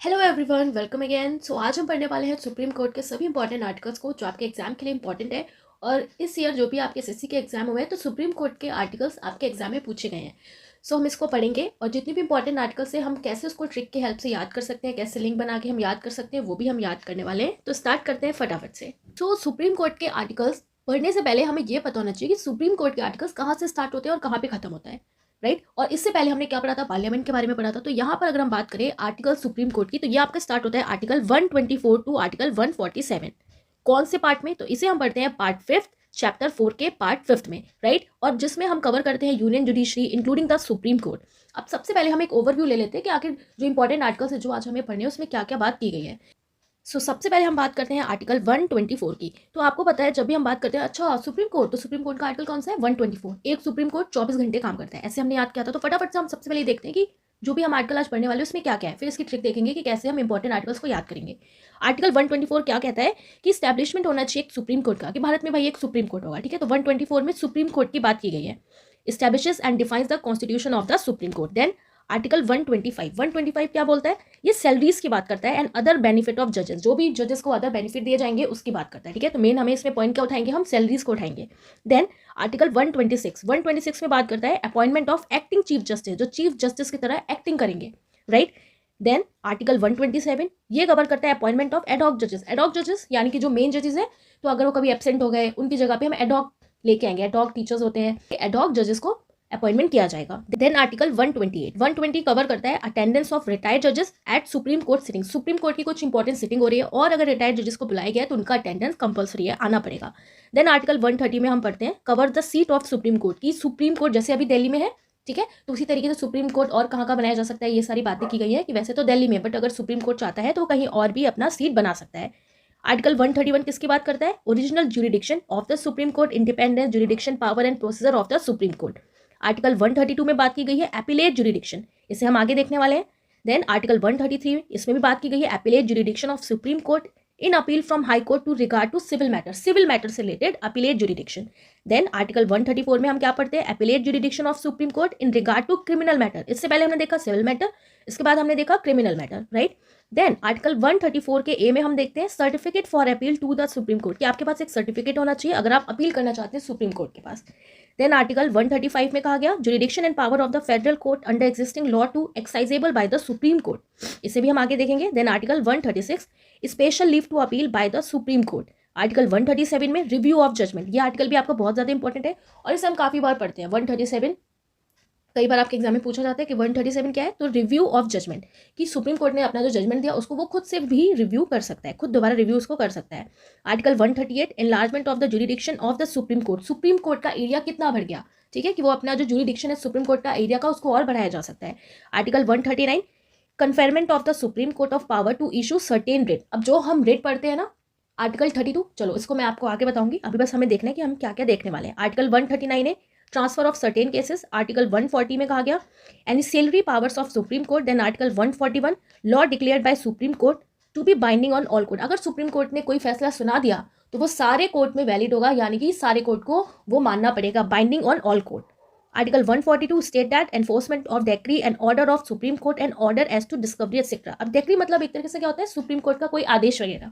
Hello everyone, welcome again. So आज हम पढ़ने वाले हैं सुप्रीम कोर्ट के सभी इंपॉर्टेंट आर्टिकल्स को जो आपके एग्जाम के लिए इंपॉर्टेंट है। और इस ईयर जो भी आपके एसएससी के एग्जाम हुए हैं तो सुप्रीम कोर्ट के आर्टिकल्स आपके एग्जाम में पूछे गए हैं। सो हम इसको पढ़ेंगे और जितनी भी इंपॉर्टेंट आर्टिकल्स हैं हम कैसे उसको ट्रिक की हेल्प से याद कर सकते हैं, कैसे लिंक बना के हम याद कर सकते हैं, वो भी हम याद करने वाले हैं। तो स्टार्ट करते हैं फटाफट से। सो सुप्रीम कोर्ट के आर्टिकल्स पढ़ने से पहले हमें ये पता होना चाहिए कि सुप्रीम कोर्ट के आर्टिकल्स कहाँ से स्टार्ट होते हैं और कहाँ पे खत्म होता है, राइट। और इससे पहले हमने क्या पढ़ा था, पार्लियामेंट के बारे में पढ़ा था। तो यहाँ पर अगर हम बात करें आर्टिकल सुप्रीम कोर्ट की, तो ये आपका स्टार्ट होता है आर्टिकल 124 टू आर्टिकल 147। कौन से पार्ट में? तो इसे हम पढ़ते हैं पार्ट 5 चैप्टर 4 के पार्ट 5 में, राइट। और जिसमें हम कवर करते हैं union judiciary including the supreme court. अब सबसे पहले हम एक ओवरव्यू ले लेते हैं कि आखिर जो इंपॉर्टेंट आर्टिकल्स है जो आज हमें पढ़ने हैं उसमें क्या क्या बात की गई है। सबसे पहले हम बात करते हैं आर्टिकल 124 की। तो आपको पता है जब भी हम बात करते हैं अच्छा सुप्रीम कोर्ट, तो सुप्रीम कोर्ट का आर्टिकल कौन सा है? 124। एक सुप्रीम कोर्ट 24 घंटे काम करता है, ऐसे हमने याद किया था। तो फटाफट से हम सबसे पहले देखते हैं कि जो भी हम आर्टिकल आज पढ़ने वाले हैं उसमें क्या क्या है, फिर इसकी ट्रिक देखेंगे कि कैसे हम इंपॉर्टेंट आर्टिकल्स को याद करेंगे। आर्टिकल 124 क्या कहता है कि स्टैब्लिशमेंट होना चाहिए एक सुप्रीम कोर्ट का, कि भारत में भाई एक सुप्रीम कोर्ट होगा, ठीक है। तो 124 में सुप्रीम कोर्ट की बात की गई है। Establishes and defines the constitution of the supreme court. Then article 125 क्या बोलता है? ये सैलरीज की बात करता है एंड अदर बेनिफिट ऑफ जजेस, जो भी जजेस को अदर बेनिफिट दिए जाएंगे उसकी बात करता है, ठीक है। तो मेन हमें इसमें पॉइंट क्या उठाएंगे? हम सैलरीज को उठाएंगे। देन आर्टिकल 126 में बात करता है appointment of acting chief justice, जो चीफ जस्टिस की तरह एक्टिंग करेंगे, राइट। देन आर्टिकल 127 ये कवर करता है अपॉइंटमेंट ऑफ एडहॉक जजेस। एडहॉक जजेस यानी कि जो मेन जजेस हैं, तो अगर वो कभी एब्सेंट हो गए उनकी जगह पे हम एडहॉक लेके आएंगे। एडहॉक टीचर्स होते हैं, एडहॉक जजेस को अपॉइंटमेंट किया जाएगा। देन आर्टिकल 120 कवर करता है अटेंडेंस ऑफ रिटायर्ड जजेस at supreme court sitting. Supreme court की कुछ इंपॉर्टेंट सिटिंग हो रही है और अगर रिटायर्ड जजेस को बुलाया गया है तो उनका अटेंडेंस कंपलसरी है, आना पड़ेगा। देन आर्टिकल 130 में हम पढ़ते हैं cover the seat of supreme court की। सुप्रीम कोर्ट जैसे अभी दिल्ली में है, ठीक है, तो उसी तरीके से सुप्रीम कोर्ट और कहाँ का बनाया जा सकता है, ये सारी बातें की गई है कि वैसे तो दिल्ली में, बट अगर सुप्रीम कोर्ट चाहता है तो कहीं और भी अपना सीट बना सकता है। आर्टिकल 131 किसकी बात करता है? Original jurisdiction of the supreme court, independence, jurisdiction, power and procedure of the supreme court. Article 132 में बात की गई है एपिलेट ज्यूरिडिक्शन, इसे हम आगे देखने वाले हैं। देन आर्टिकल 133 इसमें भी बात की गई है appellate jurisdiction of supreme court in appeal from High Court to regard to civil matter से related appellate jurisdiction. Then article 134 में हम क्या पढ़ते हैं? Appellate jurisdiction of supreme court in regard to criminal matter. इससे पहले हमने देखा सिविल मैटर, इसके बाद हमने देखा criminal matter, right. Then article 134 के ए में हम देखते हैं certificate for appeal to the supreme court, कि आपके पास एक सर्टिफिकेट होना चाहिए अगर आप अपील करना चाहते हैं सुप्रीम कोर्ट के पास। देन आर्टिकल 135 में कहा गया jurisdiction and power of the federal court under existing law to exercisable by the supreme Court, इसे भी हम आगे देखेंगे। Then article 136 special leave to appeal by the supreme court. Article 137 में रिव्यू ऑफ जजमेंट, ये आर्टिकल भी आपका बहुत ज्यादा इंपॉर्टेंट है और इसे हम काफी बार पढ़ते हैं। 137 कई बार आपके एग्जाम में पूछा जाता है कि 137 क्या है? तो रिव्यू ऑफ जजमेंट, कि सुप्रीम कोर्ट ने अपना जो जजमेंट दिया उसको वो खुद से भी रिव्यू कर सकता है, खुद दोबारा रिव्यू उसको कर सकता है। Article 138 enlargement of the jurisdiction of the supreme court, supreme court का एरिया कितना बढ़ गया, ठीक है, कि वो अपना जो जुरिडिक्शन है सुप्रीम कोर्ट का एरिया का उसको और बढ़ाया जा सकता है। Article 139 conferment of the supreme court of power to issue certain writ. अब जो हम रेट पढ़ते हैं ना आर्टिकल 32, चलो इसको मैं आपको आगे बताऊंगी, अभी बस हमें देखना है कि हम क्या क्या देखने वाले हैं। आर्टिकल 139 है transfer of certain cases. Article 140 में कहा गया ancillary powers of supreme court. Then article 141 law declared by supreme court to be binding on all court. अगर सुप्रीम कोर्ट ने कोई फैसला सुना दिया तो वो सारे कोर्ट में वैलिड होगा, यानी कि सारे कोर्ट को वो मानना पड़ेगा, binding on all court. Article 142 state that enforcement of decree and order of supreme court and order as to discovery etcetera. अब डेक्री मतलब एक तरीके से क्या होता है? सुप्रीम कोर्ट का कोई आदेश वगैरह।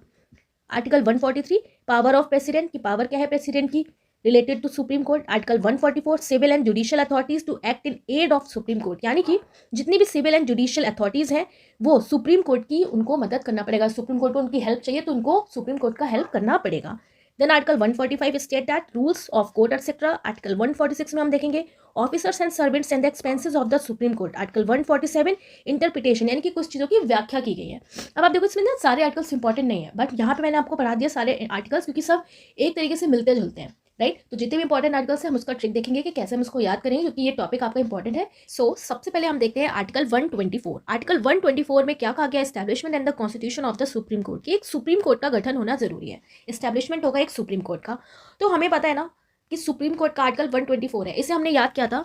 आर्टिकल 143 पावर ऑफ प्रेसिडेंट, की पावर क्या है प्रेसिडेंट की related to supreme court. Article 144 civil and judicial authorities to act in aid of supreme court, यानी कि जितनी भी सिविल एंड जुडिशियल अथॉरिटीज हैं वो सुप्रीम कोर्ट की उनको मदद करना पड़ेगा, सुप्रीम कोर्ट को उनकी हेल्प चाहिए तो उनको सुप्रीम कोर्ट का हेल्प करना पड़ेगा। Then article 145 state that rules of court etcetera. Article 146 में हम देखेंगे officers and servants and the expenses of the supreme court. Article 147 interpretation, यानी कि कुछ चीज़ों की व्याख्या की गई है। अब आप देखो इसमें ना सारे आर्टिकल्स इंपॉर्टेंट नहीं है, बट यहाँ पे मैंने आपको पढ़ा दिया सारे आर्टिकल्स क्योंकि सब एक तरीके से मिलते जुलते हैं, राइट। तो जितने भी इंपॉर्टेंट आर्टिकल्स हैं हम उसका ट्रिक देखेंगे कि कैसे हम उसको याद करेंगे क्योंकि ये टॉपिक आपका इंपॉर्टेंट है। सबसे पहले हम देखते हैं आर्टिकल 124। आर्टिकल 124 में क्या कहा गया? Establishment and the constitution of the supreme court, की एक सुप्रीम कोर्ट का गठन होना जरूरी है। एस्टैब्लिशमेंट होगा एक सुप्रीम कोर्ट का, तो हमें पता है ना कि सुप्रीम कोर्ट का आर्टिकल 124 है, इसे हमने याद किया था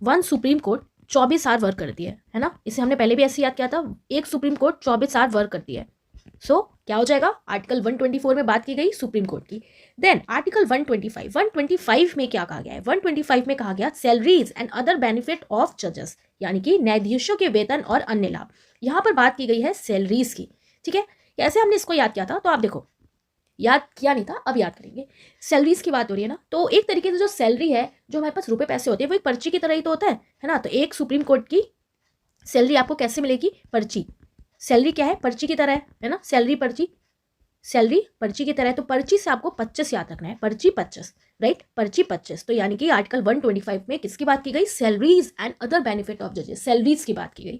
one supreme court 24 hour work करती है ना। इसे हमने पहले भी ऐसे याद किया था, एक सुप्रीम कोर्ट 24 आवर वर्क करती है। क्या हो जाएगा, आर्टिकल 124 में बात की गई सुप्रीम कोर्ट की। देन आर्टिकल 125 में क्या कहा गया है, 125 में कहा गया salaries and other benefit of जजेस, यानी कि न्यायाधीशों के वेतन और अन्य लाभ। यहाँ पर बात की गई है सैलरीज की, ठीक है। कैसे हमने इसको याद किया था, तो आप देखो, याद किया नहीं था, अब याद करेंगे। सैलरीज की बात हो रही है ना, तो एक तरीके से जो सैलरी है, जो हमारे पास रुपए पैसे होते हैं, वो एक पर्ची की तरह ही तो होता है ना। तो एक सुप्रीम कोर्ट की सैलरी आपको कैसे मिलेगी, पर्ची। सैलरी क्या है, पर्ची की तरह है ना, सैलरी पर्ची, सैलरी पर्ची की तरह है। तो पर्ची से आपको 25 याद रखना है, पर्ची 25, राइट, पर्ची 25। तो यानी कि आर्टिकल 125 में किसकी बात की गई, salaries and other benefit of जजेस, सैलरीज की बात की गई,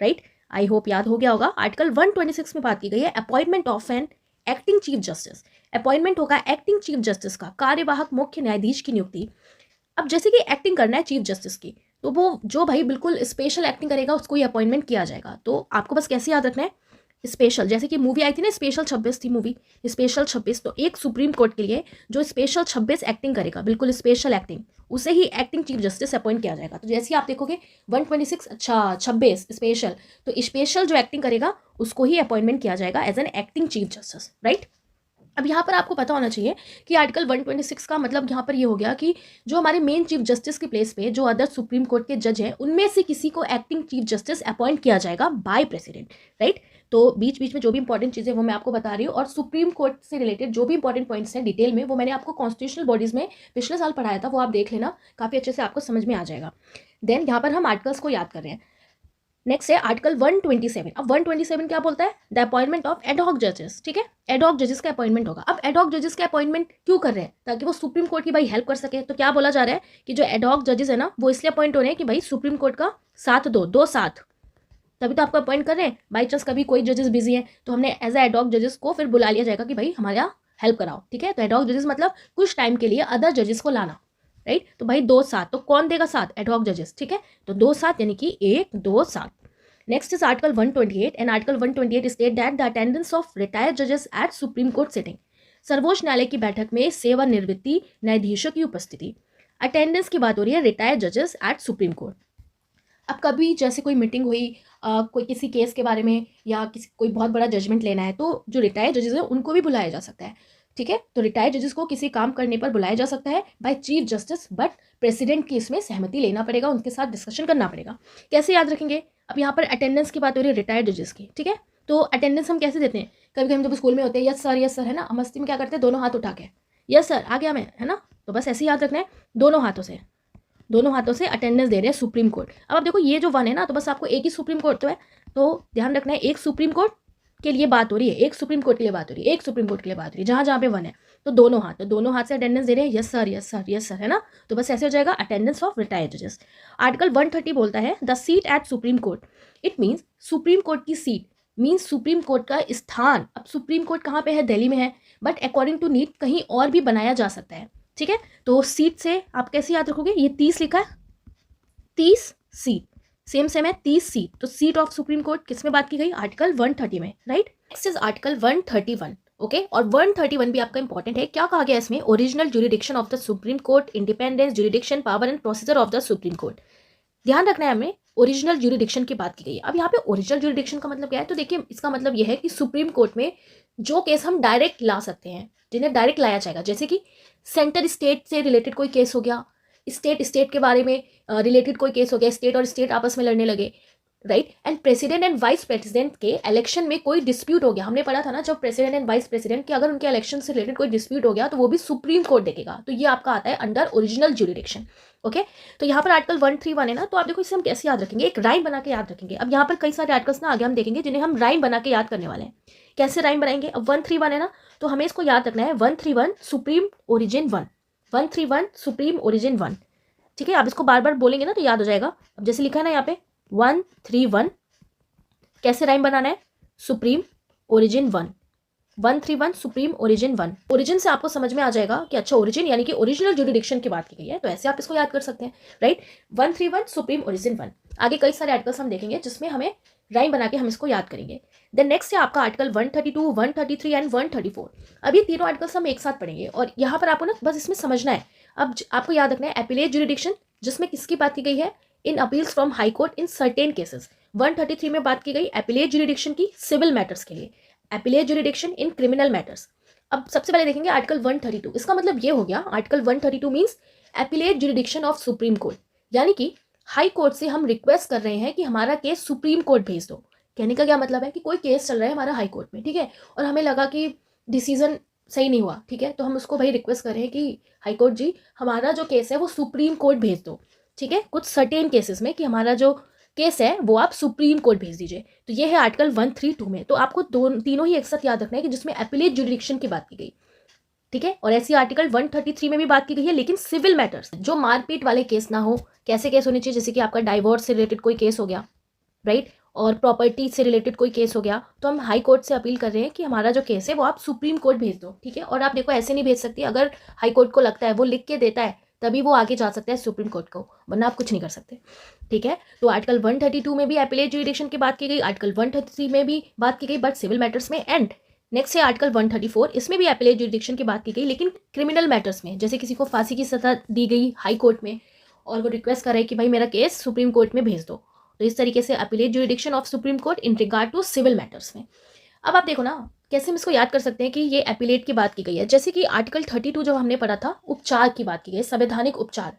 राइट। आई होप याद हो गया होगा। आर्टिकल 126 में बात की गई है appointment of N acting chief justice. Appointment होगा एक्टिंग चीफ जस्टिस का, कार्यवाहक मुख्य न्यायाधीश की नियुक्ति। अब जैसे कि एक्टिंग करना है चीफ जस्टिस की, तो वो जो भाई बिल्कुल स्पेशल एक्टिंग करेगा उसको ही अपॉइंटमेंट किया जाएगा। तो आपको बस कैसे याद रखना है, स्पेशल, जैसे कि मूवी आई थी ना स्पेशल 26 थी मूवी, स्पेशल 26, तो एक सुप्रीम कोर्ट के लिए जो स्पेशल 26 एक्टिंग करेगा, बिल्कुल स्पेशल एक्टिंग, उसे ही एक्टिंग चीफ जस्टिस अपॉइंट किया जाएगा। तो जैसे ही आप देखोगे 126, अच्छा 26 स्पेशल, तो स्पेशल जो एक्टिंग करेगा उसको ही अपॉइंटमेंट किया जाएगा as an acting chief justice, right. अब यहाँ पर आपको पता होना चाहिए कि आर्टिकल 126 का मतलब यहाँ पर ये हो गया कि जो हमारे मेन चीफ जस्टिस के प्लेस पे जो अदर सुप्रीम कोर्ट के जज हैं, उनमें से किसी को एक्टिंग चीफ जस्टिस अपॉइंट किया जाएगा बाय प्रेसिडेंट, राइट। तो बीच बीच में जो भी इंपॉर्टेंट चीज़ें वो मैं आपको बता रही हूँ, और सुप्रीम कोर्ट से रिलेटेड जो भी इंपॉर्टेंट पॉइंट्स हैं डिटेल में, वो मैंने आपको कॉन्स्टिट्यूशनल बॉडीज में पिछले साल पढ़ाया था, वो आप देख लेना, काफ़ी अच्छे से आपको समझ में आ जाएगा। देन यहाँ पर हम आर्टिकल्स को याद कर रहे हैं। नेक्स्ट है आर्टिकल 127। अब 127 क्या बोलता है, द अपॉइंटमेंट ऑफ एडहॉक जजेस, ठीक है, एडहॉक जजेस का अपॉइंटमेंट होगा। अब एडहॉक जजेस का अपॉइंटमेंट क्यों कर रहे हैं, ताकि वो सुप्रीम कोर्ट की भाई हेल्प कर सके। तो क्या बोला जा रहा है कि जो एडहॉक जजेस है ना, वो इसलिए अपॉइंट हो रहे हैं कि भाई सुप्रीम कोर्ट का साथ दो साथ, तभी तो आपको अपॉइंट कर रहे हैं। बाई चांस कभी कोई जजेस बिजी है, तो हमने एज ए एडहॉक जजेस को फिर बुला लिया जाएगा कि भाई हमारा हेल्प कराओ, ठीक है। तो एडहॉक जजेस मतलब कुछ टाइम के लिए अदर जजेस को लाना, राइट। तो भाई 2-7, तो कौन देगा साथ, एडहॉक जजेस, ठीक है। तो 2-7 यानी कि 1-2-7। Next is Article 128, and Article 128 state that the attendance of retired judges at Supreme Court sitting, सर्वोच्च न्यायालय की बैठक में सेवानिवृत्ति न्यायाधीशों की उपस्थिति। अटेंडेंस की बात हो रही है रिटायर्ड जजेस एट सुप्रीम कोर्ट। अब कभी जैसे कोई मीटिंग हुई, कोई किसी केस के बारे में, या किसी कोई बहुत बड़ा जजमेंट लेना है, तो जो रिटायर्ड जजेस हैं उनको भी बुलाया जा सकता है, ठीक है। तो रिटायर्ड जजेस को किसी काम करने पर बुलाया जा सकता है by chief justice, but president की इसमें सहमति लेना पड़ेगा, उनके साथ डिस्कशन करना पड़ेगा। कैसे याद रखेंगे, अब यहाँ पर अटेंडेंस की बात हो रही है रिटायर्ड जजेस की, ठीक है। तो अटेंडेंस हम कैसे देते हैं, कभी कभी हम जब स्कूल में होते हैं यस सर है ना, मस्ती में क्या करते हैं, दोनों हाथ उठा के यस सर आ गया मैं, है ना। तो बस ऐसे ही याद रखना है, दोनों हाथों से अटेंडेंस दे रहे हैं सुप्रीम कोर्ट। अब आप देखो ये जो वन है ना, तो बस आपको एक ही सुप्रीम कोर्ट तो है, तो ध्यान रखना है एक सुप्रीम कोर्ट के लिए बात हो रही है, एक सुप्रीम कोर्ट के लिए बात हो रही है, एक सुप्रीम कोर्ट के लिए बात हो रही है, जहाँ जहाँ पे वन है, तो दोनों हाथ से अटेंडेंस दे रहे हैं, यस सर है ना। तो बस ऐसे हो जाएगा अटेंडेंस ऑफ रिटायर्ड जजेस। आर्टिकल 130 बोलता है the seat at supreme court, it means supreme court की सीट, मीन्स सुप्रीम कोर्ट का स्थान। अब सुप्रीम कोर्ट कहाँ पे है, दिल्ली में है, बट अकॉर्डिंग टू नीड कहीं और भी बनाया जा सकता है, ठीक है। तो सीट से आप कैसे याद रखोगे, ये 30 लिखा है, 30 सीट, सेम है 30 सीट। तो सीट ऑफ सुप्रीम कोर्ट किस में बात की गई, आर्टिकल 130 में, right. Next is article 131, okay. और 131 भी आपका इंपॉर्टेंट है। क्या कहा गया इसमें, original jurisdiction of the supreme court, independence, jurisdiction, power and procedure of the supreme court. ध्यान रखना है हमें, ओरिजिनल ज्यूरिडिक्शन की बात की गई है। अब यहाँ पे ओरिजिनल ज्यूरिडिक्शन का मतलब क्या है, तो देखिए इसका मतलब यह है कि सुप्रीम कोर्ट में जो केस हम डायरेक्ट ला सकते हैं, जिन्हें डायरेक्ट लाया जाएगा, जैसे कि सेंटर स्टेट से रिलेटेड कोई केस हो गया, स्टेट के बारे में रिलेटेड कोई केस हो गया, स्टेट और स्टेट आपस में लड़ने लगे, right. And president and vice president के इलेक्शन में कोई डिस्प्यूट हो गया, हमने पढ़ा था ना जब प्रेसिडेंट एंड वाइस प्रेसिडेंट के अगर उनके इलेक्शन से रिलेटेड कोई डिस्प्यूट हो गया, तो वो भी सुप्रीम कोर्ट देखेगा। तो ये आपका आता है अंडर ओरिजिनल ज्यूरिडिक्शन, ओके। तो यहाँ पर आर्टिकल 131 है ना, तो आप देखो इसे हम कैसे याद रखेंगे, एक राइम बना के याद रखेंगे। अब यहाँ पर कई सारे आर्टिकल्स ना आगे हम देखेंगे जिन्हें हम राइम बना के याद करने वाले हैं। कैसे राइम बनाएंगे, अब 131 है ना, तो हमें इसको याद रखना है 131 सुप्रीम ओरिजिन 1, 131 सुप्रीम ओरिजिन 1, ठीक है। आप इसको बार बार बोलेंगे ना तो याद हो जाएगा। अब जैसे लिखा है ना यहाँ पे 131, कैसे राइम बनाना है, supreme origin 1, 131 supreme origin 1। Origin से आपको समझ में आ जाएगा कि अच्छा ओरिजिन यानी कि ओरिजिनल ज्यूरिडिक्शन की बात की गई है, तो ऐसे आप इसको याद कर सकते हैं, राइट। 131 supreme origin 1। आगे कई सारे आर्टिकल्स हम देखेंगे जिसमें हमें राइम बना के हम इसको याद करेंगे। देन नेक्स्ट है आपका आर्टिकल 132, 133 एंड 134। अब ये तीनों आर्टिकल्स हम एक साथ पढ़ेंगे, और यहाँ पर आपको ना बस इसमें समझना है। अब आपको याद रखना है एपिलेट ज्यूरिडिक्शन, जिसमें किसकी बात की गई है, in appeals from High Court in certain cases. 133 में बात की गई एपिलेट ज्यूरिडिक्शन की सिविल मैटर्स के लिए, appellate jurisdiction in criminal matters. अब सबसे पहले देखेंगे आर्टिकल 132। इसका मतलब ये हो गया, article 132 means appellate jurisdiction of supreme court, यानी कि हाई कोर्ट से हम रिक्वेस्ट कर रहे हैं कि हमारा केस सुप्रीम कोर्ट भेज दो। कहने का क्या मतलब है कि कोई केस चल रहा है हमारा हाई कोर्ट में, ठीक है, और हमें लगा कि डिसीजन सही नहीं हुआ, ठीक है, तो हम उसको भाई रिक्वेस्ट कर रहे हैं कि हाई कोर्ट जी हमारा जो केस है वो सुप्रीम कोर्ट भेज दो, ठीक है, कुछ सर्टेन केसेस में कि हमारा जो केस है वो आप सुप्रीम कोर्ट भेज दीजिए। तो ये है आर्टिकल 132 में। तो आपको तीनों ही एक साथ याद रखना है कि जिसमें एपिलेट जुरिडिक्शन की बात की गई, ठीक है, और ऐसी आर्टिकल 133 में भी बात की गई है, लेकिन सिविल मैटर्स जो मारपीट वाले केस ना हो। कैसे केस होने चाहिए, जैसे कि आपका डाइवोर्स से रिलेटेड कोई केस हो गया, राइट, और प्रॉपर्टी से रिलेटेड कोई केस हो गया, तो हम हाई कोर्ट से अपील कर रहे हैं कि हमारा जो केस है वो आप सुप्रीम कोर्ट भेज दो, ठीक है। और आप देखो ऐसे नहीं भेज सकती, अगर हाई कोर्ट को लगता है, वो लिख के देता है तभी वो आगे जा सकता है सुप्रीम कोर्ट को, वरना आप कुछ नहीं कर सकते, ठीक है। तो आर्टिकल 132 में भी एपिलेट जुरिडिक्शन की बात की गई, आर्टिकल 133 में भी बात की गई, बट सिविल मैटर्स में। एंड नेक्स्ट है आर्टिकल 134, इसमें भी एपिलेट जुरिडिक्शन की बात की गई, लेकिन क्रिमिनल मैटर्स में, जैसे किसी को फांसी की सजा दी गई हाई कोर्ट में और वो रिक्वेस्ट कर रहे हैं कि भाई मेरा केस सुप्रीम कोर्ट में भेज दो, तो इस तरीके से appellate jurisdiction of supreme court in regard to civil matters में। अब आप देखो ना कैसे हम इसको याद कर सकते हैं कि ये एपिलेट की बात की गई है। जैसे कि आर्टिकल 32 जो हमने पढ़ा था, उपचार की बात की गई, संवैधानिक उपचार,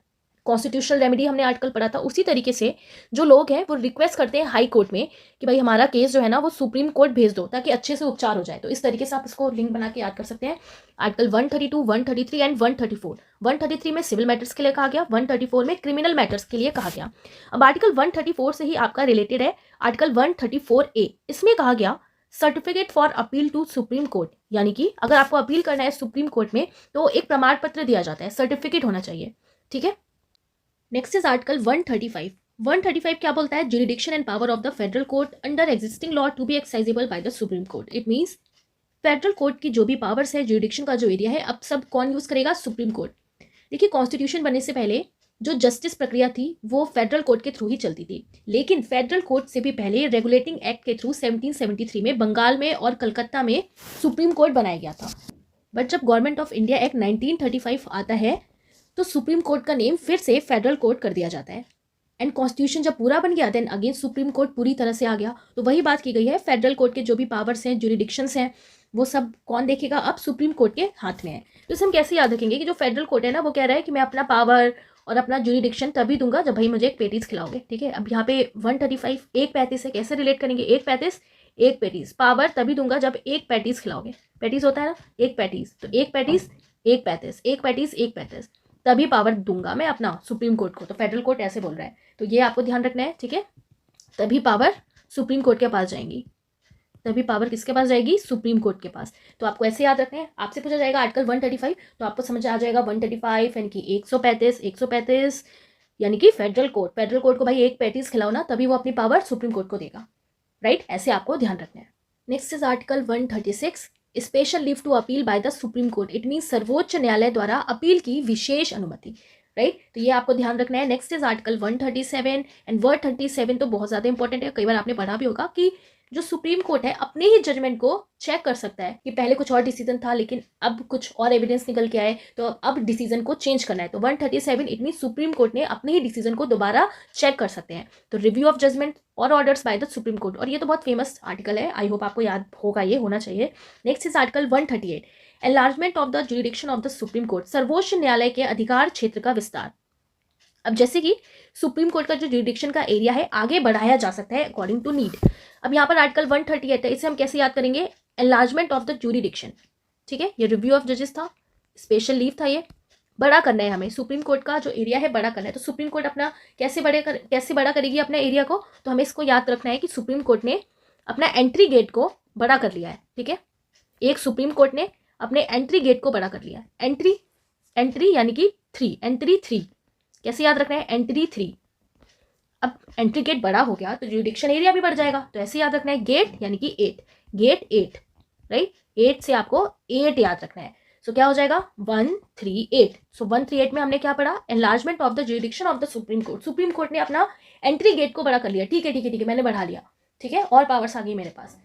कॉन्स्टिट्यूशनल रेमेडी हमने आर्टिकल पढ़ा था, उसी तरीके से जो लोग हैं वो रिक्वेस्ट करते हैं हाई कोर्ट में कि भाई हमारा केस जो है ना वो सुप्रीम कोर्ट भेज दो ताकि अच्छे से उपचार हो जाए। तो इस तरीके से आप इसको लिंक बना के याद कर सकते हैं। Article 132, 133 and 134। 133 में सिविल मैटर्स के लिए कहा गया, 134 में क्रिमिनल मैटर्स के लिए कहा गया। अब आर्टिकल 134 से ही आपका रिलेटेड है आर्टिकल 134A। इसमें कहा गया certificate for appeal to supreme court, यानी कि अगर आपको अपील करना है सुप्रीम कोर्ट में तो एक प्रमाण पत्र दिया जाता है, सर्टिफिकेट होना चाहिए, ठीक है। Next is article 135। 135 क्या बोलता है, jurisdiction and power of the federal court under existing law to be exercisable by the supreme court. It means federal court की जो भी पावर्स है, जुरिडिक्शन का जो एरिया है, अब सब कौन यूज करेगा, सुप्रीम कोर्ट। देखिए कॉन्स्टिट्यूशन बनने से पहले जो जस्टिस प्रक्रिया थी वो फेडरल कोर्ट के थ्रू ही चलती थी, लेकिन फेडरल कोर्ट से भी पहले रेगुलेटिंग एक्ट के थ्रू 1773 में बंगाल में और कलकत्ता में सुप्रीम कोर्ट बनाया गया था। बट जब गवर्नमेंट ऑफ इंडिया एक्ट 1935 आता है तो सुप्रीम कोर्ट का नेम फिर से फेडरल कोर्ट कर दिया जाता है। एंड कॉन्स्टिट्यूशन जब पूरा बन गया देन अगेन सुप्रीम कोर्ट पूरी तरह से आ गया। तो वही बात की गई है, फेडरल कोर्ट के जो भी पावर्स हैं, जुरिडिक्शंस हैं, वो सब कौन देखेगा, अब सुप्रीम कोर्ट के हाथ में है। तो इसे हम कैसे याद रखेंगे कि जो फेडरल कोर्ट है ना वो कह रहा है कि मैं अपना पावर और अपना जुरिडिक्शन तभी दूंगा जब भाई मुझे एक पेटीज खिलाओगे, ठीक है। अब यहाँ पे 135 एक पैंतीस है, कैसे रिलेट करेंगे, एक पैंतीस एक पैटीज, पावर तभी दूंगा जब एक पैटीज खिलाओगे, पैटीज होता है ना एक पैटीज, तो एक पैटीज एक पैंतीस, एक पैटीज एक पैंतीस, तभी पावर दूंगा मैं अपना सुप्रीम कोर्ट को। तो फेडरल कोर्ट ऐसे बोल रहा है, तो ये आपको ध्यान रखना है, ठीक है। तभी पावर सुप्रीम कोर्ट के पास जाएंगी, तभी पावर किसके पास जाएगी, सुप्रीम कोर्ट के पास। तो आपको ऐसे याद रखना है। आपसे पूछा जाएगा आर्टिकल 135 तो आपको समझ आ जाएगा 135 यानी कि 135 यानी कि फेडरल कोर्ट को भाई एक पैंतीस खिलाओ ना तभी वो अपनी पावर सुप्रीम कोर्ट को देगा, राइट, ऐसे आपको ध्यान रखना है। Next is article 136, special leave to appeal by the supreme court. It mean सर्वोच्च न्यायालय द्वारा अपील की विशेष अनुमति, राइट, तो ये आपको ध्यान रखना है। नेक्स्ट इज आर्टिकल 137 एंड 137 तो बहुत ज़्यादा इंपॉर्टेंट है, कई बार आपने पढ़ा भी होगा कि जो सुप्रीम कोर्ट है अपने ही जजमेंट को चेक कर सकता है कि पहले कुछ और डिसीजन था लेकिन अब कुछ और एविडेंस निकल के आए तो अब डिसीजन को चेंज करना है। तो 137 इट मीन सुप्रीम कोर्ट ने अपने ही डिसीजन को दोबारा चेक कर सकते हैं। तो रिव्यू ऑफ जजमेंट और orders bye the supreme court, और ये तो बहुत फेमस आर्टिकल है, आई होप आपको याद होगा, ये होना चाहिए। Next is article 138, enlargement of the jurisdiction of the supreme court, सर्वोच्च न्यायालय के अधिकार क्षेत्र का विस्तार। अब जैसे कि सुप्रीम कोर्ट का जो जुरिडिक्शन का एरिया है आगे बढ़ाया जा सकता है अकॉर्डिंग टू नीड। अब यहाँ पर आर्टिकल 138 है, इसे हम कैसे याद करेंगे, एनलार्जमेंट ऑफ द जुरिडिक्शन, ठीक है, ये रिव्यू ऑफ जजेस था, स्पेशल लीव था, ये बड़ा करना है हमें, सुप्रीम कोर्ट का जो एरिया है बड़ा करना है। तो सुप्रीम कोर्ट अपना कैसे बड़ा करेगी अपना एरिया को, तो हमें इसको याद रखना है कि सुप्रीम कोर्ट ने अपना एंट्री गेट को बड़ा कर लिया है, ठीक है, एक सुप्रीम कोर्ट ने अपने एंट्री गेट को बड़ा कर लिया है। एंट्री यानी कि 3, एंट्री 3, कैसे याद रखना है, एंट्री 3। अब एंट्री गेट बड़ा हो गया तो जुरिडिक्शन एरिया भी बढ़ जाएगा, तो ऐसे याद रखना है, गेट यानी कि 8, गेट 8, राइट, 8 से आपको 8 याद रखना है। सो क्या हो जाएगा 138। सो 138 में हमने क्या पढ़ा, enlargement of the jurisdiction of the supreme court. Supreme court ने अपना एंट्री गेट को बड़ा कर लिया, ठीक है मैंने बढ़ा लिया, ठीक है, और पावर्स आ गई मेरे पास,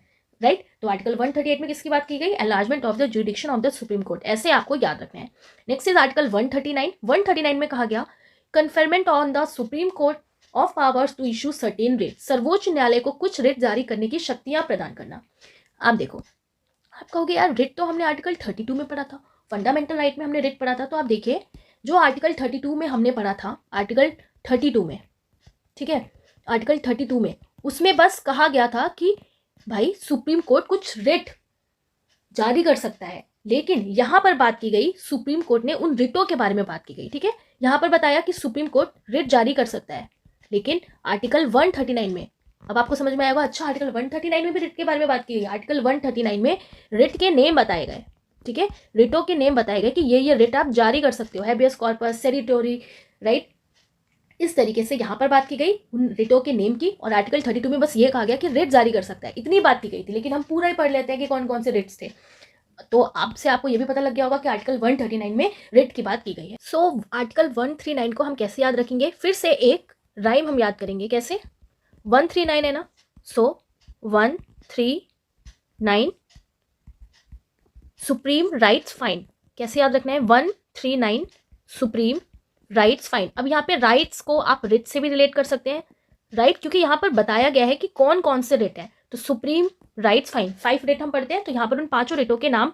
राइट। तो आर्टिकल 138 में किसकी बात की गई, enlargement of the jurisdiction of the supreme court, ऐसे आपको याद रखना है। Next is article 139। 139 में कहा गया conferment on the supreme court of powers to issue certain writ, सर्वोच्च न्यायालय को कुछ रेट जारी करने की शक्तियां प्रदान करना। आप देखो आप कहोगे यार रिट तो हमने आर्टिकल 32 में पढ़ा था, फंडामेंटल राइट में हमने रिट पढ़ा था। तो आप देखिए जो आर्टिकल 32 में हमने पढ़ा था, आर्टिकल 32 में, ठीक है, आर्टिकल 32 में उसमें बस कहा गया था कि भाई सुप्रीम कोर्ट कुछ रिट जारी कर सकता है, लेकिन यहाँ पर बात की गई, सुप्रीम कोर्ट ने उन रिटों के बारे में बात की गई, ठीक है। यहाँ पर बताया कि सुप्रीम कोर्ट रिट जारी कर सकता है, लेकिन आर्टिकल 139 में, अब आपको समझ में आएगा, अच्छा आर्टिकल 139 में भी रिट के बारे में बात की गई। आर्टिकल 139 में रिट के नेम बताए गए, ठीक है, रिटों के नेम बताए गए कि ये रिट आप जारी कर सकते हो, हैबियस कॉर्पस, सेरिटोरी, राइट। इस तरीके से यहाँ पर बात की गई उन रिटों के नेम की, और आर्टिकल 32 में बस ये कहा गया कि रिट जारी कर सकता है, इतनी बात की गई थी। लेकिन हम पूरा ही पढ़ लेते हैं कि कौन कौन से रिट्स थे। तो आपसे आपको ये भी पता लग गया होगा कि आर्टिकल 139 में रिट की बात की गई है। सो आर्टिकल 139 को हम कैसे याद रखेंगे, फिर से एक राइम हम याद करेंगे। कैसे, 139 है ना, सो 139 सुप्रीम राइट्स फाइन, कैसे याद रखना है, 139 सुप्रीम राइट्स फाइन। अब यहाँ पे राइट्स को आप रिट से भी रिलेट कर सकते हैं, राइट, क्योंकि यहाँ पर बताया गया है कि कौन कौन से रिट है। तो सुप्रीम राइट्स फाइन, 5 रेट हम पढ़ते हैं, तो यहाँ पर उन 5 रेटों के नाम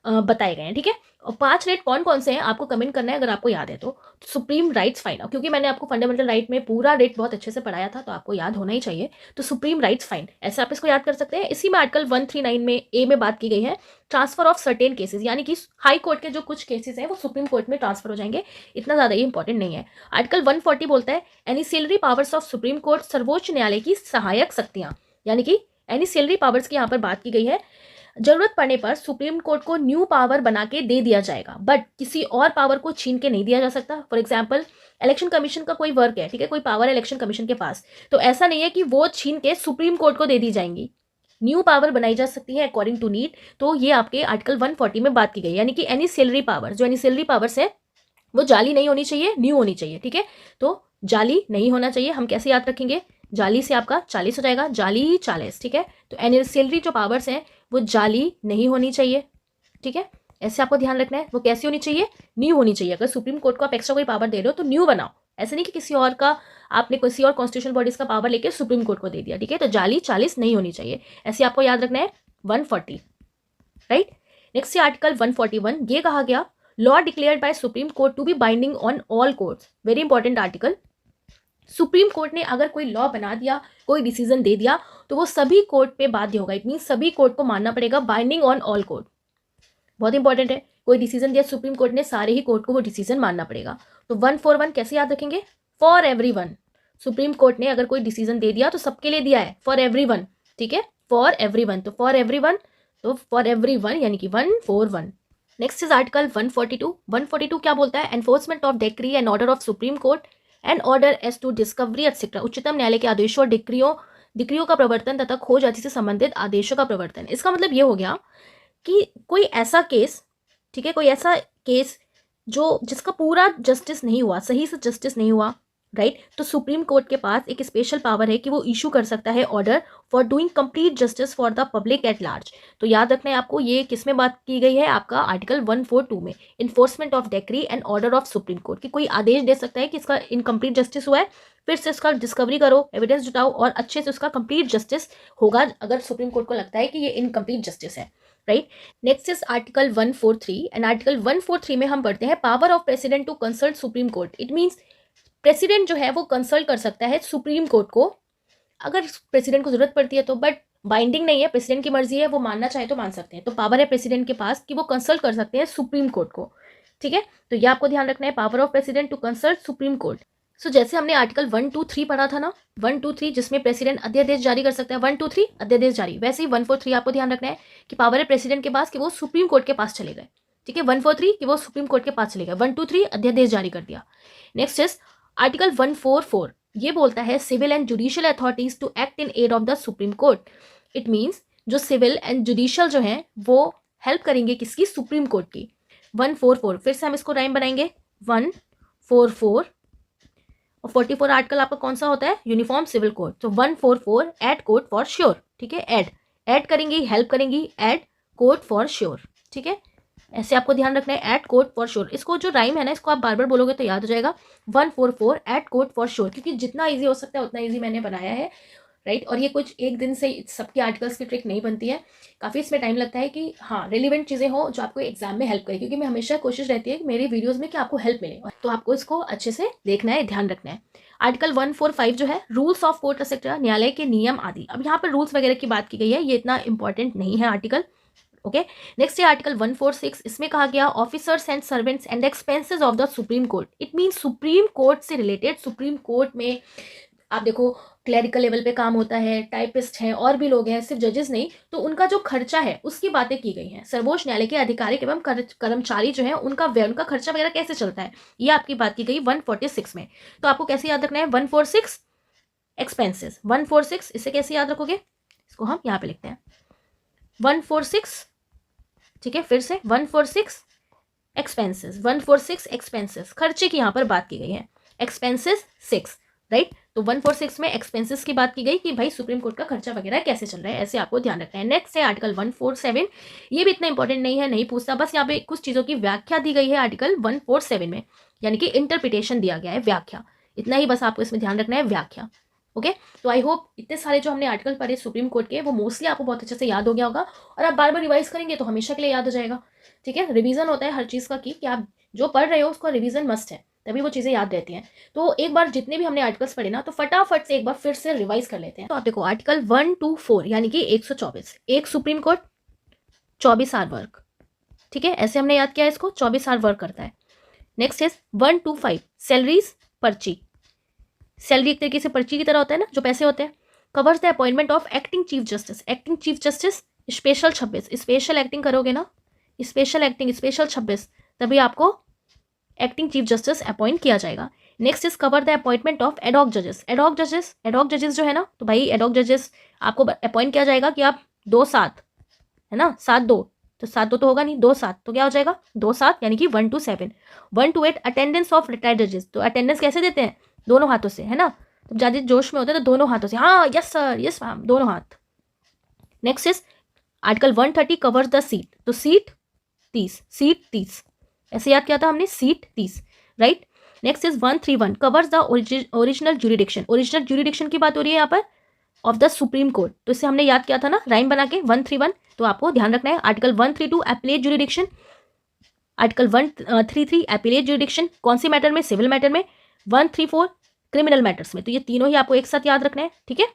बताए गए हैं, ठीक है। और 5 रेट कौन कौन से हैं आपको कमेंट करना है अगर आपको याद है तो। सुप्रीम राइट्स फाइन, क्योंकि मैंने आपको फंडामेंटल राइट में पूरा रेट बहुत अच्छे से पढ़ाया था, तो आपको याद होना ही चाहिए। तो सुप्रीम राइट्स फाइन, ऐसे आप इसको याद कर सकते हैं। इसी में आर्टिकल 139 में ए में बात की गई है ट्रांसफर ऑफ सर्टेन केसेस, यानी कि हाई कोर्ट के जो कुछ केसेस हैं वो सुप्रीम कोर्ट में ट्रांसफर हो जाएंगे, इतना ज़्यादा ही इंपॉर्टेंट नहीं है। आर्टिकल 140 बोलता है एनिसिलरी पावर्स ऑफ सुप्रीम कोर्ट, सर्वोच्च न्यायालय की सहायक शक्तियाँ, यानी कि एनिसिलरी पावर्स की यहाँ पर बात की गई है। जरूरत पड़ने पर सुप्रीम कोर्ट को न्यू पावर बना के दे दिया जाएगा, बट किसी और पावर को छीन के नहीं दिया जा सकता। फॉर एग्जाम्पल इलेक्शन कमीशन का कोई वर्क है, ठीक है, कोई पावर है इलेक्शन कमीशन के पास, तो ऐसा नहीं है कि वो छीन के सुप्रीम कोर्ट को दे दी जाएंगी, न्यू पावर बनाई जा सकती है अकॉर्डिंग टू नीड। तो ये आपके आर्टिकल 140 में बात की गई, यानी कि एनिसिलरी पावर, जो एनिसिलरी पावर्स है वो जाली नहीं होनी चाहिए, न्यू होनी चाहिए, ठीक है। तो जाली नहीं होना चाहिए, हम कैसे याद रखेंगे, जाली से आपका 40 हो जाएगा, जाली 40, ठीक है। तो एनिसिलरी जो पावर्स हैं वो जाली नहीं होनी चाहिए, ठीक है, ऐसे आपको ध्यान रखना है। वो कैसी होनी चाहिए, न्यू होनी चाहिए। अगर सुप्रीम कोर्ट को आप एक्स्ट्रा कोई पावर दे रहे हो तो न्यू बनाओ, ऐसे नहीं कि किसी और का, आपने किसी और कॉन्स्टिट्यूशनल बॉडीज का पावर लेके सुप्रीम कोर्ट को दे दिया, ठीक है। तो जाली 40 नहीं होनी चाहिए, ऐसे आपको याद रखना है। 140, राइट। नेक्स्ट है आर्टिकल 141, ये कहा गया law declared by supreme court to be binding on all courts, very important article. Supreme court ने अगर कोई लॉ बना दिया, कोई डिसीजन दे दिया, तो वो सभी कोर्ट पे बाध्य होगा, इट मीन सभी कोर्ट को मानना पड़ेगा, बाइंडिंग ऑन ऑल कोर्ट, बहुत इंपॉर्टेंट है। कोई डिसीजन दिया सुप्रीम कोर्ट ने, सारे ही कोर्ट को वो डिसीजन मानना पड़ेगा। तो 141 कैसे याद रखेंगे, फॉर एवरीवन, सुप्रीम कोर्ट ने अगर कोई डिसीजन दे दिया तो सबके लिए दिया है, फॉर एवरीवन, ठीक है, फॉर एवरीवन, तो फॉर एवरीवन, तो फॉर एवरीवन यानी कि 141। नेक्स्ट इज आर्टिकल 142, 142 क्या बोलता है, enforcement of decree and order of supreme court and order as to discovery etcetera, उच्चतम न्यायालय के आदेशों और डिक्रियों का प्रवर्तन तथा खोज आदि से संबंधित आदेशों का प्रवर्तन। इसका मतलब ये हो गया कि कोई ऐसा केस, ठीक है, कोई ऐसा केस जो जिसका पूरा जस्टिस नहीं हुआ, सही से जस्टिस नहीं हुआ, राइट, तो सुप्रीम कोर्ट के पास एक स्पेशल पावर है कि वो इशू कर सकता है order for doing complete justice for the public at large. तो याद रखना है आपको, ये किस में बात की गई है, आपका आर्टिकल 142 में, enforcement of decree and order of supreme court, कि कोई आदेश दे सकता है कि इसका इनकम्प्लीट जस्टिस हुआ है, फिर से इसका डिस्कवरी करो, एविडेंस जुटाओ और अच्छे से उसका कंप्लीट जस्टिस होगा अगर सुप्रीम कोर्ट को लगता है कि ये इनकम्प्लीट जस्टिस है, right. Next is article 143, and article 143 में हम पढ़ते हैं power of president to consult supreme court. It means president जो है वो कंसल्ट कर सकता है सुप्रीम कोर्ट को, अगर प्रेसिडेंट को जरूरत पड़ती है तो, बट बाइंडिंग नहीं है, प्रेसिडेंट की मर्जी है, वो मानना चाहे तो मान सकते हैं। तो पावर है प्रेसिडेंट के पास कि वो कंसल्ट कर सकते हैं सुप्रीम कोर्ट को, ठीक है। तो ये आपको ध्यान रखना है, power of president to consult supreme Court. So जैसे हमने आर्टिकल 123 पढ़ा था ना, 123 जिसमें प्रेसिडेंट अध्यादेश जारी कर सकता है, 123 अध्यादेश जारी, वैसे ही 143 आपको ध्यान रखना है कि पावर है प्रेसिडेंट के पास कि वो सुप्रीम कोर्ट के पास चले गए, ठीक है, 143 कि वो सुप्रीम कोर्ट के पास चले गए, 123 अध्यादेश जारी कर दिया। नेक्स्ट इज आर्टिकल 144, ये बोलता है civil and judicial authorities to act in aid of the supreme court. It means जो सिविल एंड जुडिशियल जो हैं वो हेल्प करेंगे किसकी, सुप्रीम कोर्ट की। 144, फिर से हम इसको राइम बनाएंगे, 144 और 44 आर्टिकल आपका कौन सा होता है, यूनिफॉर्म सिविल कोड। तो 144 एड कोर्ट फॉर श्योर, ठीक है, एड करेंगी, हेल्प करेंगी, एड कोर्ट फॉर श्योर, ठीक है, ऐसे आपको ध्यान रखना है, एट कोर्ट फॉर श्योर। इसको जो राइम है ना, इसको आप बार बार बोलोगे तो याद हो जाएगा, 144 एट कोर्ट फॉर श्योर, क्योंकि जितना इजी हो सकता है उतना इजी मैंने बनाया है। राइट। और ये कुछ एक दिन से सबके आर्टिकल्स की ट्रिक नहीं बनती है, काफ़ी इसमें टाइम लगता है कि हाँ रिलेवेंट चीज़ें हो जो आपको एग्जाम में हेल्प करे, क्योंकि मैं हमेशा कोशिश रहती है कि मेरी वीडियोज़ में कि आपको हेल्प मिले, तो आपको इसको अच्छे से देखना है, ध्यान रखना है। आर्टिकल 145 जो है रूल्स ऑफ कोर्ट एक्सेट्रा, न्यायालय के नियम आदि। अब यहाँ पर रूल्स वगैरह की बात की गई है, ये इतना इंपॉर्टेंट नहीं है आर्टिकल। ओके, नेक्स्ट है आर्टिकल 146। इसमें कहा गया officers and servants and expenses of the supreme court. It mean supreme court से रिलेटेड, सुप्रीम कोर्ट में आप देखो क्लरिकल लेवल पे काम होता है, टाइपिस्ट हैं, और भी लोग हैं, सिर्फ जजेस नहीं, तो उनका जो खर्चा है उसकी बातें की गई हैं। सर्वोच्च न्यायालय के अधिकारी एवं कर्मचारी जो है उनका उनका खर्चा वगैरह कैसे चलता है, ये आपकी बात की गई 146 में। तो आपको कैसे याद रखना है 146 एक्सपेंसेस, 146 इसे कैसे याद रखोगे, इसको हम यहाँ पे लिखते हैं 146, ठीक है, फिर से 146 एक्सपेंसेस, 146 एक्सपेंसेस, खर्चे की यहाँ पर बात की गई है, एक्सपेंसेस 6, राइट। तो 146 में एक्सपेंसेस की बात की गई कि भाई सुप्रीम कोर्ट का खर्चा वगैरह कैसे चल रहा है, ऐसे आपको ध्यान रखना है। नेक्स्ट है आर्टिकल 147। ये भी इतना इंपॉर्टेंट नहीं है, नहीं पूछता, बस यहाँ पे कुछ चीज़ों की व्याख्या दी गई है आर्टिकल 147 में, यानी कि इंटरप्रिटेशन दिया गया है, व्याख्या, इतना ही बस आपको इसमें ध्यान रखना है, व्याख्या। ओके, तो आई होप इतने सारे जो हमने आर्टिकल पढ़े सुप्रीम कोर्ट के वो मोस्टली आपको बहुत अच्छे से याद हो गया होगा, और आप बार बार रिवाइज करेंगे तो हमेशा के लिए याद हो जाएगा। ठीक है, रिवीजन होता है हर चीज़ का कि आप जो पढ़ रहे हो उसका रिवीजन मस्ट है, तभी वो चीज़ें याद रहती हैं। तो एक बार जितने भी हमने आर्टिकल्स पढ़े ना, तो फटाफट से एक बार फिर से रिवाइज कर लेते हैं। तो आप देखो आर्टिकल 124 यानी कि 124, एक सुप्रीम कोर्ट 24 आवर वर्क, ठीक है, ऐसे हमने याद किया इसको, 24 आवर वर्क करता है। नेक्स्ट इज 125 सैलरीज पर्ची, सैलरी एक तरीके से पर्ची की तरह होता है ना, जो पैसे होते हैं। Covers the appointment of acting chief justice, acting chief justice special 26, special acting करोगे ना, स्पेशल एक्टिंग स्पेशल 26, तभी आपको एक्टिंग चीफ जस्टिस अपॉइंट किया जाएगा। Next is cover the appointment of ad hoc जजेस, एडॉक जजेस, एडॉक जजेस जो है ना, तो भाई एडॉक जजेस आपको अपॉइंट किया जाएगा कि आप 2-7 है ना, 7-2, तो 7-2 तो होगा नहीं, 2-7 तो क्या हो जाएगा 2-7 यानी कि 1-7। 1-8 अटेंडेंस ऑफ रिटायर्ड जजेस, तो अटेंडेंस कैसे देते हैं, दोनों हाथों से, है ना, तो ज़्यादा जोश में होते हैं तो दोनों हाथों से, हाँ यस सर यस मैम, दोनों हाथ। Next is article 130 covers the seat, तो सीट 30, सीट 30 ऐसे याद किया था हमने, seat 30, right. Next is 131 covers the original jurisdiction, original jurisdiction की बात हो रही है यहाँ पर ऑफ द सुप्रीम कोर्ट, तो इसे हमने याद किया था ना राइम बना के 131, तो आपको ध्यान रखना है। Article 132 appellate jurisdiction, article 133 appellate jurisdiction कौन सी मैटर में, सिविल मैटर में। 134 क्रिमिनल मैटर्स में, तो ये तीनों ही आपको एक साथ याद रखना है, ठीक है।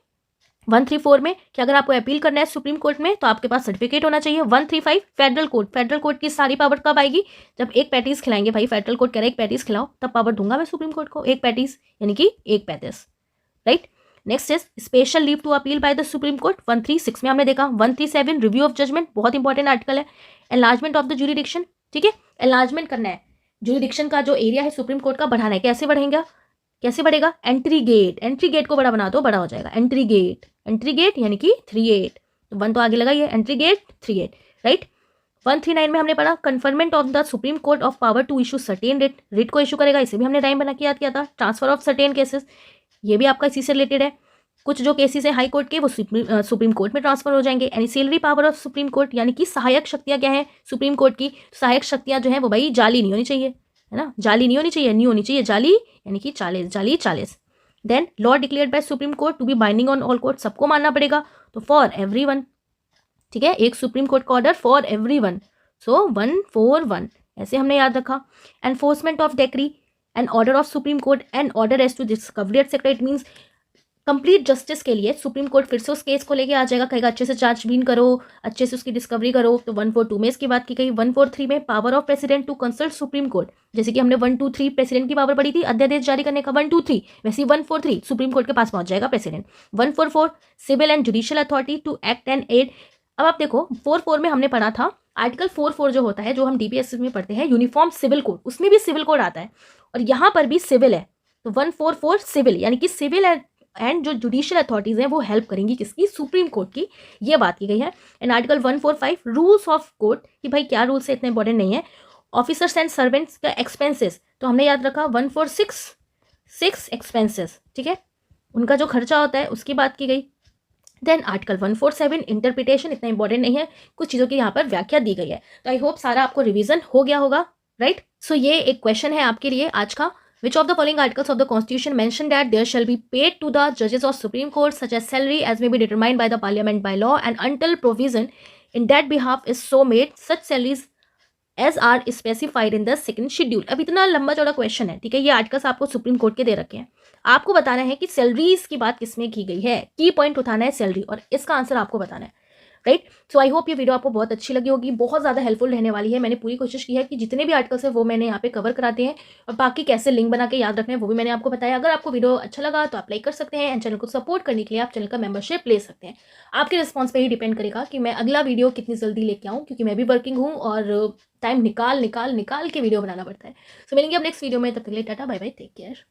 134 में कि अगर आपको अपील करना है सुप्रीम कोर्ट में तो आपके पास सर्टिफिकेट होना चाहिए। 135 फेडरल कोर्ट, फेडरल कोर्ट की सारी पावर कब आएगी, जब एक पैटीज खिलाएंगे, भाई फेडरल कोर्ट कह रहा है एक पैटीज खिलाओ, तब पावर दूंगा मैं सुप्रीम कोर्ट को, एक पैटीज यानी कि एक 35, right. Next is special leave to appeal by the supreme court, 136 में हमने देखा। 137 रिव्यू ऑफ जजमेंट, बहुत इंपॉर्टेंट आर्टिकल है। एनलार्जमेंट ऑफ द ज्यूरिडिक्शन, ठीक है, एनलार्जमेंट करना है, ज्यूरिडिक्शन का जो एरिया है सुप्रीम कोर्ट का बढ़ाना है, कैसे बढ़ेगा, कैसे बढ़ेगा, एंट्री गेट, एंट्री गेट को बड़ा बना दो, बड़ा हो जाएगा, एंट्री गेट, एंट्री गेट यानी कि 38, तो 1 तो आगे लगाइए, एंट्री गेट 38, राइट। 139 में हमने पढ़ा conferment of the supreme court of power to issue certain writ, writ को इशू करेगा, इसे भी हमने टाइम बना के याद किया था। ट्रांसफर ऑफ सर्टेन केसेस, ये भी आपका इसी से रिलेटेड है, कुछ जो केसेस है हाई कोर्ट के वो सुप्रीम कोर्ट में ट्रांसफर हो जाएंगे। एनिसिलरी पावर ऑफ सुप्रीम कोर्ट यानी कि सहायक शक्तियाँ क्या है सुप्रीम कोर्ट की, सहायक शक्तियाँ जो है वो भाई जाली नहीं होनी चाहिए, है ना, जाली नहीं होनी चाहिए, नहीं होनी चाहिए जाली, यानी कि 40, जाली 40। Then law declared by supreme court to be binding on all court, सबको मानना पड़ेगा, तो फॉर एवरीवन, ठीक है, एक सुप्रीम कोर्ट का ऑर्डर फॉर एवरीवन, सो 141 ऐसे हमने याद रखा। Enforcement of decree and order of supreme court and order as to discovery etcetera, it means complete justice के लिए सुप्रीम कोर्ट फिर से उस केस को लेके आ जाएगा, कहेगा अच्छे से छानबीन करो, अच्छे से उसकी डिस्कवरी करो, तो 142 में इसकी बात की गई। 143 में power of president to consult supreme court, जैसे कि हमने 123 प्रेसिडेंट की पावर पड़ी थी अध्यादेश जारी करने का, 123 वैसे 143 सुप्रीम कोर्ट के पास पहुंच जाएगा president. 144 civil and judicial authority to act and aid. अब आप देखो 44 में हमने पढ़ा था आर्टिकल 44 जो होता है, जो हम डीपीएससी में पढ़ते हैं, यूनिफॉर्म सिविल कोड, उसमें भी सिविल कोड आता है और यहाँ पर भी सिविल है, तो 144 सिविल यानी कि सिविल एंड जो जुडिशियल अथॉरिटीज हैं वो हेल्प करेंगी किसकी, सुप्रीम कोर्ट की, ये बात की गई है। And article 145 rules of court, कि भाई क्या रूल्स है इतने इंपॉर्टेंट नहीं है। ऑफिसर्स एंड सर्वेंट्स का एक्सपेंसेस, तो हमने याद रखा 146 एक्सपेंसेस, ठीक है, उनका जो खर्चा होता है उसकी बात की गई। देन आर्टिकल 147 इंटरप्रिटेशन, इतना इंपॉर्टेंट नहीं है, कुछ चीज़ों की यहाँ पर व्याख्या दी गई है। तो आई होप सारा आपको रिविजन हो गया होगा, राइट। सो ये एक क्वेश्चन है आपके लिए आज का, Which of the following articles of the Constitution mention that there shall be paid to the judges of Supreme Court such as salary as may be determined by the Parliament by law, and until provision in that behalf is so made, such salaries as are specified in the second schedule. अब इतना लंबा चौड़ा question है, ठीक है, ये articles आपको supreme court के दे रखे हैं, आपको बताना है कि सैलरीज की बात किसमें की गई है, की पॉइंट उठाना है सैलरी, और इसका आंसर आपको बताना है, राइट। सो आई होप ये वीडियो आपको बहुत अच्छी लगी होगी, बहुत ज़्यादा हेल्पफुल रहने वाली है। मैंने पूरी कोशिश की है कि जितने भी आर्टिकल्स है वो मैंने यहाँ पे कवर कराते हैं, और बाकी कैसे लिंक बना के याद रखना है वो भी मैंने आपको बताया। अगर आपको वीडियो अच्छा लगा तो आप लाइक कर सकते हैं, एंड चैनल को सपोर्ट करने के लिए आप चैनल का मेंबरशिप ले सकते हैं। आपके रिस्पॉन्स पे ही डिपेंड करेगा कि मैं अगला वीडियो कितनी जल्दी लेके आऊँ, क्योंकि मैं भी वर्किंग हूँ और टाइम निकाल निकाल निकाल के वीडियो बनाना पड़ता है। सो मिलेंगे अब नेक्स्ट वीडियो में, तब तक के लिए tata bye bye, take care.